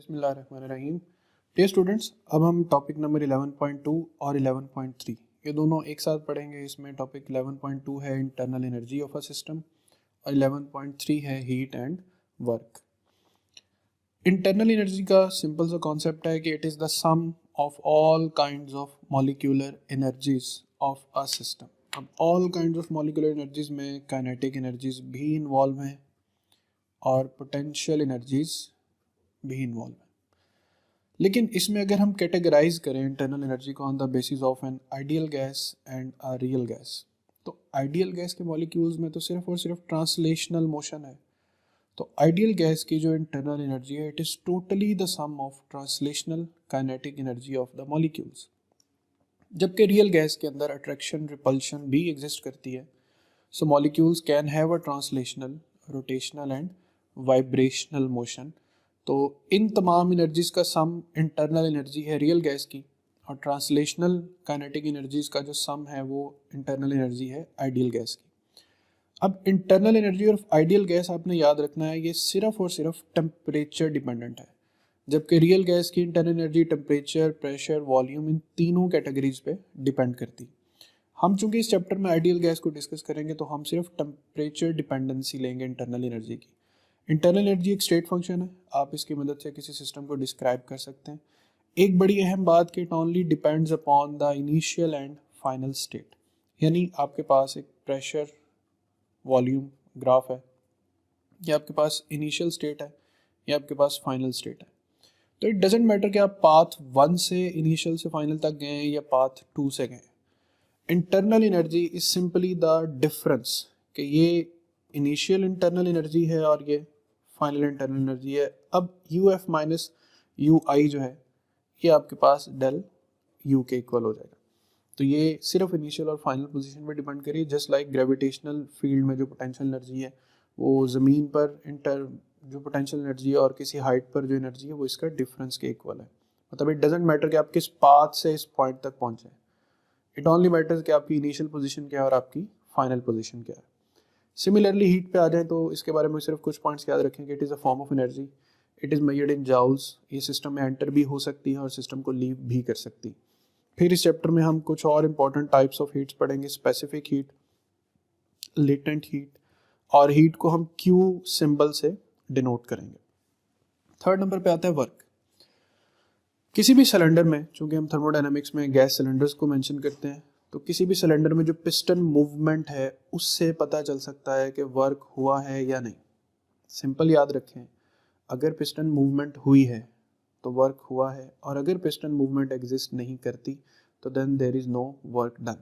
बिस्मिल्लाहिर्रहमानिर्रहीम। Dear students, अब हम टॉपिक नंबर 11.2 और 11.3 ये दोनों एक साथ पढ़ेंगे। इसमें टॉपिक 11.2 है internal energy of a system और 11.3 है heat and work. Internal energy का सिंपल सा कॉन्सेप्ट है कि it is the sum of all kinds of molecular energies of a system. अब all kinds of molecular energies में kinetic energies भी involve हैं और पोटेंशियल एनर्जीज भी इन्वॉल्व है। लेकिन इसमें अगर हम कैटेगराइज करें इंटरनल एनर्जी को on the basis of an ideal gas and a real gas, तो आइडियल गैस के मॉलिक्यूल्स में तो सिर्फ और सिर्फ ट्रांसलेशनल मोशन है। तो आइडियल गैस की जो इंटरनल एनर्जी है it is totally the sum of translational kinetic energy of the molecules. जबकि रियल गैस के अंदर अट्रैक्शन रिपल्शन भी एग्जिस्ट करती है। So molecules can have a translational, rotational and vibrational motion. तो इन तमाम एनर्जीज़ का सम इंटरनल एनर्जी है रियल गैस की, और ट्रांसलेशनल काइनेटिक एनर्जीज़ का जो सम है वो इंटरनल एनर्जी है आइडियल गैस की। अब इंटरनल एनर्जी और आइडियल गैस आपने याद रखना है, ये सिर्फ और सिर्फ टेम्परेचर डिपेंडेंट है। जबकि रियल गैस की internal energy temperature, pressure, volume इन तीनों कैटेगरीज पे डिपेंड करती। हम चूंकि इस चैप्टर में आइडियल गैस को डिस्कस करेंगे तो हम सिर्फ टेम्परेचर डिपेंडेंसी लेंगे इंटरनल एनर्जी की। इंटरनल एनर्जी एक स्टेट फंक्शन है, आप इसकी मदद से किसी सिस्टम को डिस्क्राइब कर सकते हैं। एक बड़ी अहम बात कि it only depends upon the initial and final state. यानी आपके पास एक प्रेशर वॉल्यूम ग्राफ है, या आपके पास इनिशियल स्टेट है या आपके पास फाइनल स्टेट है। तो इट डजेंट मैटर कि आप पाथ 1 से इनिशियल से फाइनल तक गए हैं या पाथ 2 से गए। Internal energy is simply the difference कि ये इनिशियल इंटरनल एनर्जी है और ये फाइनल इंटरनल एनर्जी है। अब यू एफ माइनस यू आई जो है ये आपके पास डेल यू के इक्वल हो जाएगा। तो ये सिर्फ इनिशियल और फाइनल पोजीशन पे डिपेंड करिए। जस्ट लाइक ग्रेविटेशनल फील्ड में जो पोटेंशियल एनर्जी है वो ज़मीन पर जो पोटेंशियल एनर्जी है और किसी हाइट पर जो एनर्जी है वो इसका डिफरेंस के इक्वल है। मतलब इट डजेंट मैटर कि आप किस पाथ से इस पॉइंट तक पहुंचे, इट ओनली मैटर्स कि आपकी इनिशियल पोजीशन क्या है और आपकी फाइनल पोजीशन क्या है। सिमिलरली हीट पे आ जाए तो इसके बारे में सिर्फ कुछ पॉइंट्स याद रखें कि it is a form of energy, it is measured in joules. ये सिस्टम में एंटर भी हो सकती है और सिस्टम को लीव भी कर सकती है। फिर इस चैप्टर में हम कुछ और इम्पॉर्टेंट टाइप्स ऑफ हीट्स पढ़ेंगे, स्पेसिफिक हीट, लेटेंट हीट, और हीट को हम क्यू सिंबल से डिनोट करेंगे। थर्ड नंबर पे आता है वर्क। किसी भी सिलेंडर में, चूंकि हम थर्मोडायनामिक्स में गैस सिलेंडर्स को मेंशन करते हैं, तो किसी भी सिलेंडर में जो पिस्टन मूवमेंट है उससे पता चल सकता है कि वर्क हुआ है या नहीं। सिंपल याद रखें, अगर पिस्टन मूवमेंट हुई है तो वर्क हुआ है, और अगर पिस्टन मूवमेंट एग्जिस्ट नहीं करती तो then there is no work done.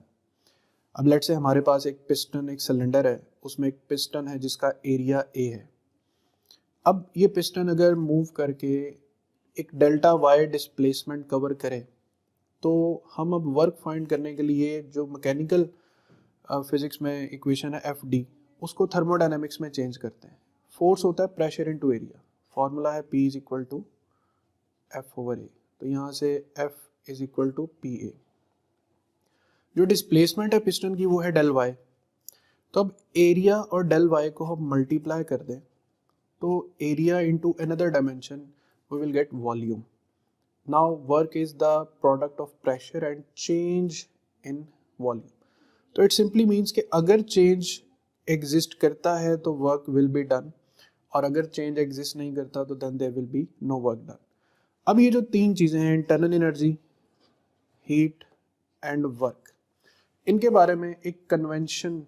अब लेट से हमारे पास एक पिस्टन, एक सिलेंडर है, उसमें एक पिस्टन है जिसका एरिया ए है। अब ये पिस्टन अगर मूव करके एक डेल्टा वाई डिस्प्लेसमेंट कवर करे तो हम अब वर्क फाइंड करने के लिए जो मैकेनिकल फिजिक्स में इक्वेशन है एफ डी, उसको थर्मोडायनेमिक्स में चेंज करते हैं। फोर्स होता है प्रेशर इनटू एरिया, फॉर्मूला है P is equal to F over A. तो यहाँ से F is equal to P A. जो डिस्प्लेसमेंट है पिस्टन की वो है डेल वाई। तो अब एरिया और डेल वाई को हम मल्टीप्लाई कर दें तो area into another dimension we will get volume. Now work is the product of pressure and change in volume. तो इट सिंपली मीन्स कि अगर चेंज एग्जिस्ट करता है तो वर्क विल बी डन, और अगर चेंज एग्जिस्ट नहीं करता तो then there will be no work done. अब ये जो तीन चीज़ें हैं, internal energy, heat and work, इनके बारे में एक कन्वेंशन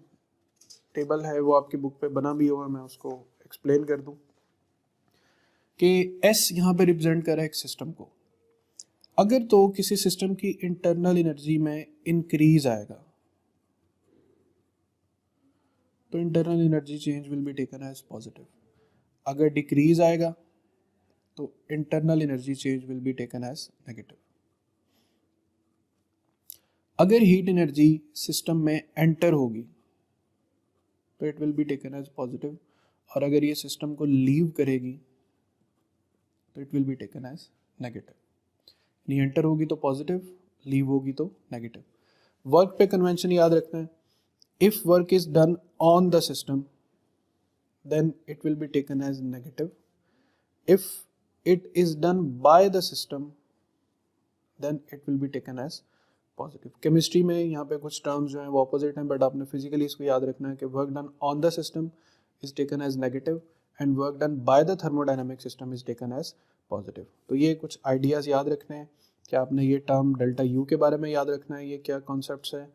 टेबल है, वो आपकी बुक पे बना भी हुआ, मैं उसको एक्सप्लेन कर दूं कि S यहाँ पे रिप्रेजेंट कर रहा है एक सिस्टम को। अगर तो किसी सिस्टम की इंटरनल एनर्जी में इंक्रीज आएगा तो internal energy change will be taken as positive. अगर डिक्रीज आएगा तो internal energy change will be taken as negative. अगर हीट एनर्जी सिस्टम में एंटर होगी तो it will be taken as positive, और अगर ये सिस्टम को लीव करेगी तो it will be taken as negative. नहीं एंटर होगी तो पॉजिटिव, लीव होगी तो नेगेटिव। वर्क पे कन्वेंशन याद रखना है, if work is done on the system then it will be taken as negative. If it is done by the system, then it will be taken as positive. Chemistry में यहाँ पे कुछ terms जो हैं वो ऑपोजिट हैं, but आपने physically इसको याद रखना है कि work done on the system is taken as negative and work done by the thermodynamic system is taken as positive. तो ये कुछ आइडियाज़ याद रखने हैं कि आपने ये टर्म डेल्टा यू के बारे में याद रखना है, ये क्या कॉन्सेप्ट्स है,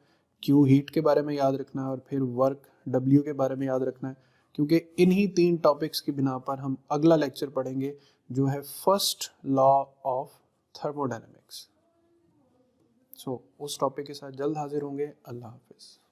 क्यू हीट के बारे में याद रखना है, और फिर वर्क डब्ल्यू के बारे में याद रखना है, क्योंकि इन्हीं 3 टॉपिक्स की बिना पर हम अगला लेक्चर पढ़ेंगे जो है फर्स्ट लॉ ऑफ थर्मोडायनामिक्स। सो उस टॉपिक के साथ जल्द हाजिर होंगे। अल्लाह हाफिज़।